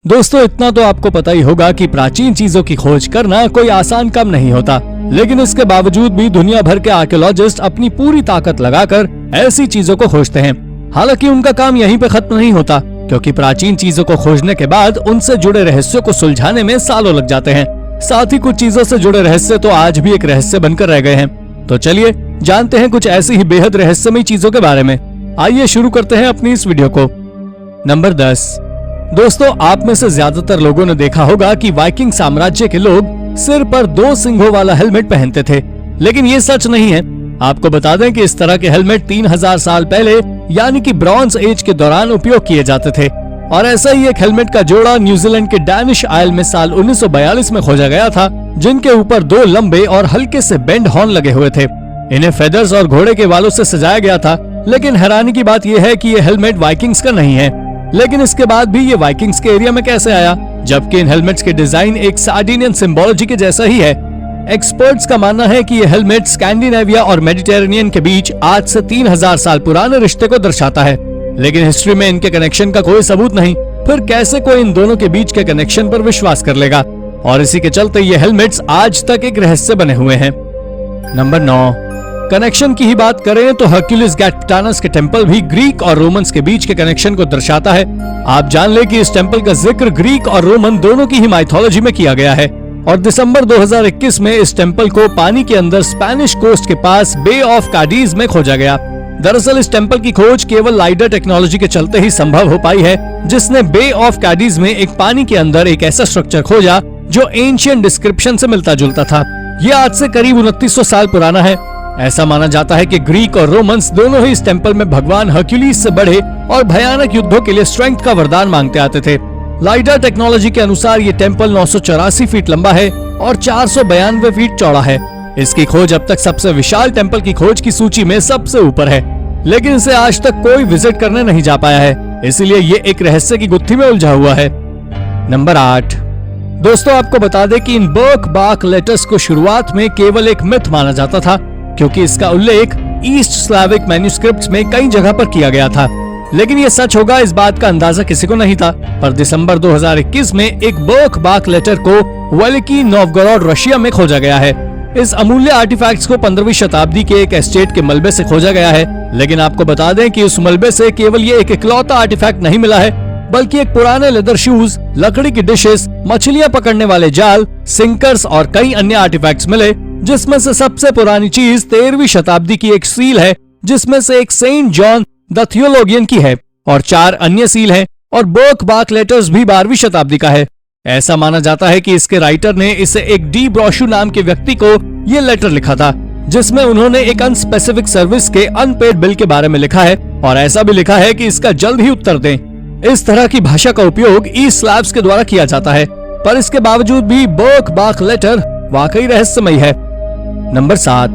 दोस्तों इतना तो आपको पता ही होगा कि प्राचीन चीजों की खोज करना कोई आसान काम नहीं होता, लेकिन इसके बावजूद भी दुनिया भर के आर्कियोलॉजिस्ट अपनी पूरी ताकत लगाकर ऐसी चीजों को खोजते हैं। हालांकि उनका काम यहीं पे खत्म नहीं होता, क्योंकि प्राचीन चीजों को खोजने के बाद उनसे जुड़े रहस्यों को सुलझाने में सालों लग जाते हैं। साथ ही कुछ चीजों से जुड़े रहस्य तो आज भी एक रहस्य बनकर रह गए हैं। तो चलिए जानते हैं कुछ ऐसी ही बेहद रहस्यमयी चीजों के बारे में। आइए शुरू करते हैं अपनी इस वीडियो को। नंबर 10। दोस्तों आप में से ज्यादातर लोगों ने देखा होगा कि वाइकिंग साम्राज्य के लोग सिर पर 2 सिंघों वाला हेलमेट पहनते थे, लेकिन ये सच नहीं है। आपको बता दें कि इस तरह के हेलमेट 3000 साल पहले यानी कि ब्रॉन्ज एज के दौरान उपयोग किए जाते थे। और ऐसा ही एक हेलमेट का जोड़ा न्यूजीलैंड के डैनिश आइल में साल 1942 में खोजा गया था, जिनके ऊपर 2 लंबे और हल्के से बेंड हॉर्न लगे हुए थे। इन्हें फेदर्स और घोड़े के बालों से सजाया गया था, लेकिन हैरानी की बात यह है कि ये हेलमेट वाइकिंग्स का नहीं है। लेकिन इसके बाद भी ये वाइकिंग्स के एरिया में कैसे आया, जबकि इन हेलमेट्स के डिजाइन एक सार्डिनियन सिंबोलॉजी के जैसा ही है। एक्सपर्ट्स का मानना है कि ये हेलमेट स्कैंडिनेविया और मेडिटेरेनियन के बीच आज से 3000 साल पुराने रिश्ते को दर्शाता है, लेकिन हिस्ट्री में इनके कनेक्शन का कोई सबूत नहीं। फिर कैसे कोई इन दोनों के बीच के कनेक्शन पर विश्वास कर लेगा, और इसी के चलते ये हेलमेट्स आज तक एक रहस्य बने हुए हैं। नंबर 9। कनेक्शन की ही बात करें तो हर्क्यूलिस गैटिटानस के टेम्पल भी ग्रीक और रोमन्स के बीच के कनेक्शन को दर्शाता है। आप जान ले कि इस टेम्पल का जिक्र ग्रीक और रोमन दोनों की ही माइथोलॉजी में किया गया है, और दिसंबर 2021 में इस टेम्पल को पानी के अंदर स्पेनिश कोस्ट के पास बे ऑफ काडीज में खोजा गया। दरअसल इस टेम्पल की खोज केवल लाइडर टेक्नोलॉजी के चलते ही संभव हो पाई है, जिसने बे ऑफ काडीज में एक पानी के अंदर एक ऐसा स्ट्रक्चर खोजा जो एंशिएंट डिस्क्रिप्शन से मिलता जुलता था। ये आज से करीब 2900 साल पुराना है। ऐसा माना जाता है कि ग्रीक और रोमन्स दोनों ही इस टेम्पल में भगवान हर्क्यूलिस से बड़े और भयानक युद्धों के लिए स्ट्रेंथ का वरदान मांगते आते थे। लाइडर टेक्नोलॉजी के अनुसार ये टेम्पल 984 फीट लंबा है और 492 फीट चौड़ा है। इसकी खोज अब तक सबसे विशाल टेम्पल की खोज की सूची में सबसे ऊपर है, लेकिन इसे आज तक कोई विजिट करने नहीं जा पाया है, इसीलिए ये एक रहस्य की गुत्थी में उलझा हुआ है। नंबर 8। दोस्तों आपको बता दें कि इन बर्क-बार्क लेटर्स को शुरुआत में केवल एक मिथ माना जाता था, क्योंकि इसका उल्लेख ईस्ट स्लाविक मैन्युस्क्रिप्ट्स में कई जगह पर किया गया था। लेकिन ये सच होगा इस बात का अंदाजा किसी को नहीं था। पर दिसंबर 2021 में एक बर्क-बार्क लेटर को वेलिकी नोवगोरोड रशिया में खोजा गया है। इस अमूल्य आर्टिफैक्ट्स को 15वीं शताब्दी के एक एस्टेट के मलबे से खोजा गया है, लेकिन आपको बता दें कि उस मलबे से केवल ये एक इकलौता आर्टिफैक्ट नहीं मिला है, बल्कि एक पुराने लेदर शूज, लकड़ी की डिशेस, मछलियां पकड़ने वाले जाल, सिंकर्स और कई अन्य आर्टिफैक्ट्स मिले, जिसमें से सबसे पुरानी चीज 13वीं शताब्दी की एक सील है, जिसमें से एक सेंट जॉन द थियोलोगियन की है और 4 अन्य सील हैं, और बर्क-बार्क लेटर्स भी 12वीं शताब्दी का है। ऐसा माना जाता है कि इसके राइटर ने इसे एक डी ब्रोशू नाम के व्यक्ति को ये लेटर लिखा था, जिसमें उन्होंने एक अनस्पेसिफिक सर्विस के अनपेड बिल के बारे में लिखा है, और ऐसा भी लिखा है कि इसका जल्द ही उत्तर दें। इस तरह की भाषा का उपयोग ईस्ट स्लाव्स के द्वारा किया जाता है, पर इसके बावजूद भी बर्क-बार्क लेटर वाकई रहस्यमयी है। नंबर 7।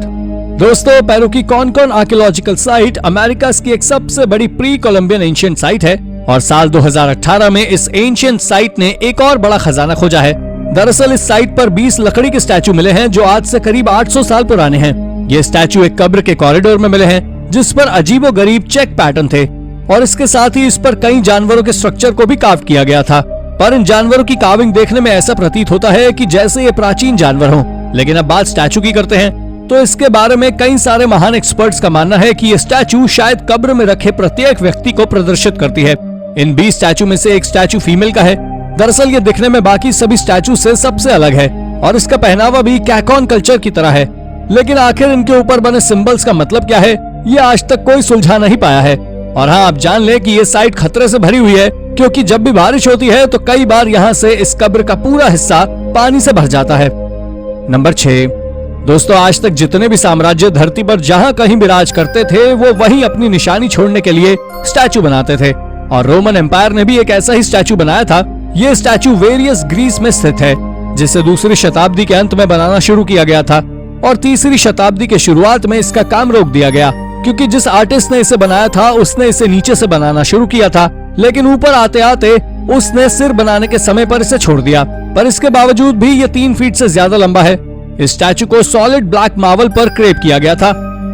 दोस्तों पेरू की कॉनकॉन आर्कियोलॉजिकल साइट अमेरिका की एक सबसे बड़ी प्री कोलंबियन एंशिएंट साइट है, और साल 2018 में इस एंशिएंट साइट ने एक और बड़ा खजाना खोजा है। दरअसल इस साइट पर 20 लकड़ी के स्टैचू मिले हैं, जो आज से करीब 800 साल पुराने हैं। ये स्टैचू एक कब्र के कॉरिडोर में मिले हैं, जिस पर अजीबोगरीब चेक पैटर्न थे, और इसके साथ ही इस पर कई जानवरों के स्ट्रक्चर को भी कार्व किया गया था। पर इन जानवरों की कार्विंग देखने में ऐसा प्रतीत होता है कि जैसे ये प्राचीन जानवर हों। लेकिन अब बात स्टैचू की करते हैं, तो इसके बारे में कई सारे महान एक्सपर्ट्स का मानना है कि ये स्टैचू शायद कब्र में रखे प्रत्येक व्यक्ति को प्रदर्शित करती है। इन 20 स्टैचू में से एक स्टैचू फीमेल का है। दरअसल ये दिखने में बाकी सभी स्टैचू से सबसे अलग है, और इसका पहनावा भी कैकॉन कल्चर की तरह है। लेकिन आखिर इनके ऊपर बने सिंबल्स का मतलब क्या है, ये आज तक कोई सुलझा नहीं पाया है। और हाँ, आप जान लें कि ये साइट खतरे से भरी हुई है, क्योंकि जब भी बारिश होती है तो कई बार यहाँ से इस कब्र का पूरा हिस्सा पानी से भर जाता है। नंबर 6। दोस्तों आज तक जितने भी साम्राज्य धरती पर जहाँ कहीं विराज करते थे, वो वहीं अपनी निशानी छोड़ने के लिए स्टैचू बनाते थे, और रोमन एम्पायर ने भी एक ऐसा ही स्टैचू बनाया था। ये स्टैचू वेरियस ग्रीस में स्थित है, जिसे 2री शताब्दी के अंत में बनाना शुरू किया गया था, और 3री शताब्दी के शुरुआत में इसका काम रोक दिया गया, क्योंकि जिस आर्टिस्ट ने इसे बनाया था उसने इसे नीचे से बनाना शुरू किया था, लेकिन ऊपर आते आते उसने सिर बनाने के समय पर इसे छोड़ दिया। पर इसके बावजूद भी ये 3 फीट से ज्यादा लंबा है। इस स्टैचू को सॉलिड ब्लैक मार्बल पर क्रेप किया गया था।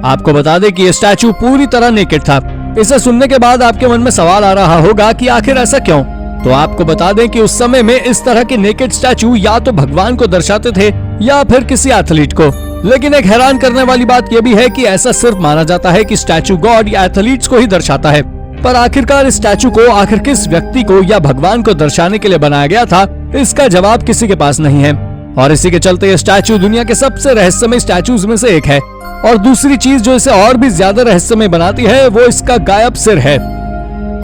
आपको बता दें कि ये स्टैचू पूरी तरह नेकेड था। इसे सुनने के बाद आपके मन में सवाल आ रहा होगा कि आखिर ऐसा क्यों? तो आपको बता दें कि उस समय में इस तरह के नेकेड स्टैचू या तो भगवान को दर्शाते थे या फिर किसी एथलीट को। लेकिन एक हैरान करने वाली बात यह भी है कि ऐसा सिर्फ माना जाता है कि स्टैचू गॉड या एथलीट्स को ही दर्शाता है, पर आखिरकार इस स्टैचू को आखिर किस व्यक्ति को या भगवान को दर्शाने के लिए बनाया गया था, इसका जवाब किसी के पास नहीं है। और इसी के चलते ये स्टैचू दुनिया के सबसे रहस्यमय स्टैचूज में से एक है। और दूसरी चीज जो इसे और भी ज्यादा रहस्यमय बनाती है वो इसका गायब सिर है।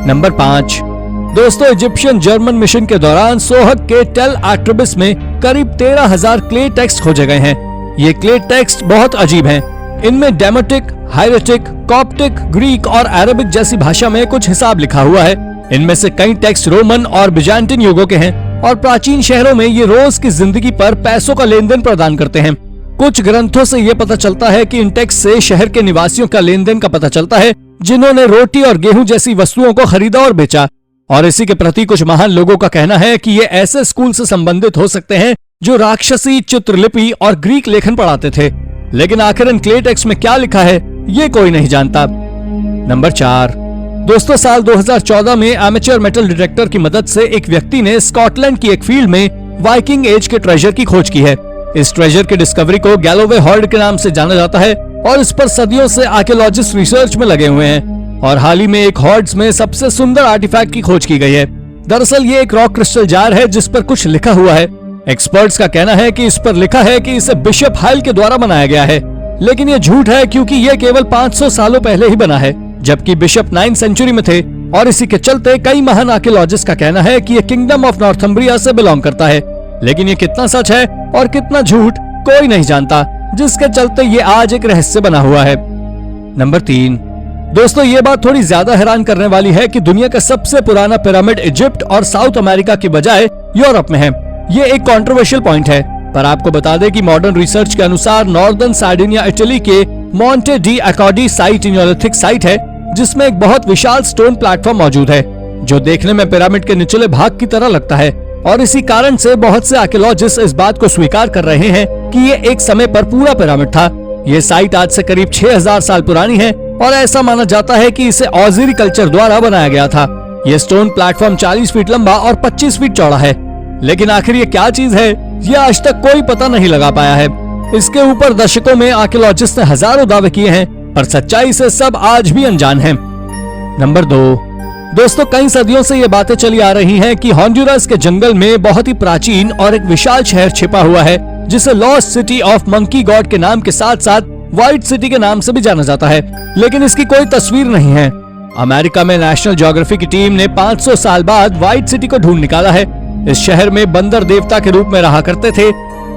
नंबर 5 दोस्तों, इजिप्शियन जर्मन मिशन के दौरान सोहग के टेल आट्रिबिस में करीब 13,000 क्ले टेक्स्ट खोजे गए हैं। ये क्ले टेक्स्ट बहुत अजीब हैं। इनमें डेमोटिक, हायरेटिक, कॉप्टिक, ग्रीक और अरबिक जैसी भाषा में कुछ हिसाब लिखा हुआ है। इनमें से कई टेक्स्ट रोमन और बिजान्टिन युगों के हैं और प्राचीन शहरों में ये रोज की जिंदगी पर पैसों का लेन देन प्रदान करते हैं। कुछ ग्रंथों से ये पता चलता है कि इन टेक्स्ट से शहर के निवासियों का लेन देन का पता चलता है, जिन्होंने रोटी और गेहूं जैसी वस्तुओं को खरीदा और बेचा। और इसी के प्रति कुछ महान लोगों का कहना है कि ये ऐसे स्कूल से संबंधित हो सकते हैं जो राक्षसी चित्रलिपि और ग्रीक लेखन पढ़ाते थे। लेकिन आखिर इन क्ले टेक्स्ट में क्या लिखा है ये कोई नहीं जानता। नंबर 4 दोस्तों, साल 2014 में एमेच्योर मेटल डिटेक्टर की मदद से एक व्यक्ति ने स्कॉटलैंड की एक फील्ड में वाइकिंग एज के ट्रेजर की खोज की है। इस ट्रेजर की डिस्कवरी को गैलोवे हॉर्ड के नाम से जाना जाता है और इस पर सदियों से आर्कियोलॉजिस्ट रिसर्च में लगे हुए हैं। और हाल ही में एक हॉर्ड्स में सबसे सुंदर आर्टिफैक्ट की खोज की गई है। दरअसल ये एक रॉक क्रिस्टल जार है जिस पर कुछ लिखा हुआ है। एक्सपर्ट्स का कहना है कि इस पर लिखा है कि इसे बिशप हाइल के द्वारा बनाया गया है, लेकिन ये झूठ है क्योंकि ये केवल 500 सालों पहले ही बना है, जबकि बिशप 9th सेंचुरी में थे। और इसी के चलते कई महान आर्कियोलॉजिस्ट का कहना है कि ये किंगडम ऑफ नॉर्थम्ब्रिया से बिलोंग करता है। लेकिन ये कितना सच है और कितना झूठ कोई नहीं जानता, जिसके चलते ये आज एक रहस्य बना हुआ है। नंबर 3 दोस्तों, ये बात थोड़ी ज्यादा हैरान करने वाली है कि दुनिया का सबसे पुराना पिरामिड इजिप्ट और साउथ अमेरिका की बजाय यूरोप में है। ये एक कंट्रोवर्शियल पॉइंट है, पर आपको बता दें कि मॉडर्न रिसर्च के अनुसार नॉर्दर्न सार्डिनिया इटली के Monte di Accoddi site Neolithic site है, जिसमें एक बहुत विशाल स्टोन प्लेटफॉर्म मौजूद है जो देखने में पिरामिड के निचले भाग की तरह लगता है। और इसी कारण से बहुत से आर्कियोलॉजिस्ट इस बात को स्वीकार कर रहे हैं कि ये एक समय पर पूरा पिरामिड था। ये साइट आज से करीब 6000 साल पुरानी है और ऐसा माना जाता है कि इसे ऑज़री कल्चर द्वारा बनाया गया था। ये स्टोन प्लेटफॉर्म 40 फीट लंबा और 25 फीट चौड़ा है। लेकिन आखिर ये क्या चीज है, ये आज तक कोई पता नहीं लगा पाया है। इसके ऊपर दशकों में आर्कियोलॉजिस्ट ने हजारों दावे किए हैं, पर सच्चाई से सब आज भी अनजान है। नंबर 2 दोस्तों, कई सदियों से ये बातें चली आ रही हैं कि होंडुरास के जंगल में बहुत ही प्राचीन और एक विशाल शहर छिपा हुआ है, जिसे lost city of monkey God के नाम के साथ साथ व्हाइट सिटी के नाम से भी जाना जाता है। लेकिन इसकी कोई तस्वीर नहीं है। अमेरिका में नेशनल ज्योग्राफी की टीम ने 500 साल बाद व्हाइट सिटी को ढूंढ निकाला है। इस शहर में बंदर देवता के रूप में रहा करते थे।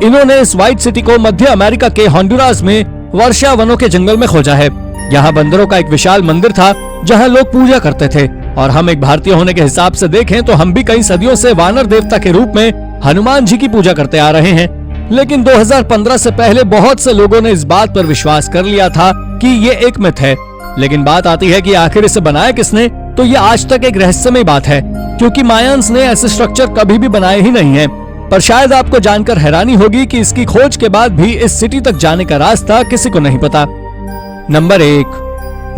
इन्होंने इस व्हाइट सिटी को मध्य अमेरिका के होंडुरास में वर्षा वनों के जंगल में खोजा है। यहाँ बंदरों का एक विशाल मंदिर था जहाँ लोग पूजा करते थे। और हम एक भारतीय होने के हिसाब से देखें तो हम भी कई सदियों से वानर देवता के रूप में हनुमान जी की पूजा करते आ रहे हैं। लेकिन 2015 से पहले बहुत से लोगों ने इस बात पर विश्वास कर लिया था कि ये एक मिथ है। लेकिन बात आती है कि आखिर इसे बनाया किसने, तो ये आज तक एक रहस्यमय बात है, क्योंकि मायंस ने ऐसे स्ट्रक्चर कभी भी बनाए ही नहीं है। पर शायद आपको जानकर हैरानी होगी कि इसकी खोज के बाद भी इस सिटी तक जाने का रास्ता किसी को नहीं पता। नंबर 1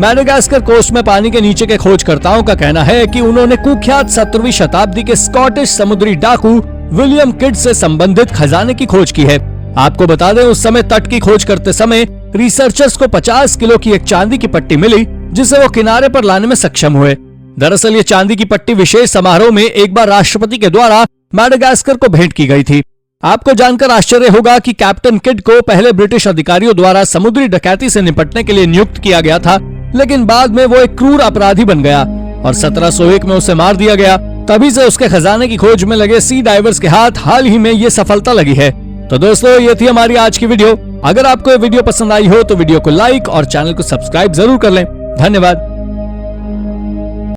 मैडागास्कर कोस्ट में पानी के नीचे के खोजकर्ताओं का कहना है कि उन्होंने कुख्यात 17वीं शताब्दी के स्कॉटिश समुद्री डाकू विलियम किड से संबंधित खजाने की खोज की है। आपको बता दें, उस समय तट की खोज करते समय रिसर्चर्स को 50 किलो की एक चांदी की पट्टी मिली, जिसे वो किनारे पर लाने में सक्षम हुए। दरअसल ये चांदी की पट्टी विशेष समारोह में एक बार राष्ट्रपति के द्वारा मैडागास्कर को भेंट की गई थी। आपको जानकर आश्चर्य होगा कि कैप्टन किड को पहले ब्रिटिश अधिकारियों द्वारा समुद्री डकैती से निपटने के लिए नियुक्त किया गया था, लेकिन बाद में वो एक क्रूर अपराधी बन गया और 1701 में उसे मार दिया गया। तभी से उसके खजाने की खोज में लगे सी डाइवर्स के हाथ हाल ही में ये सफलता लगी है। तो दोस्तों, ये थी हमारी आज की वीडियो। अगर आपको ये वीडियो पसंद आई हो तो वीडियो को लाइक और चैनल को सब्सक्राइब जरूर कर लें। धन्यवाद।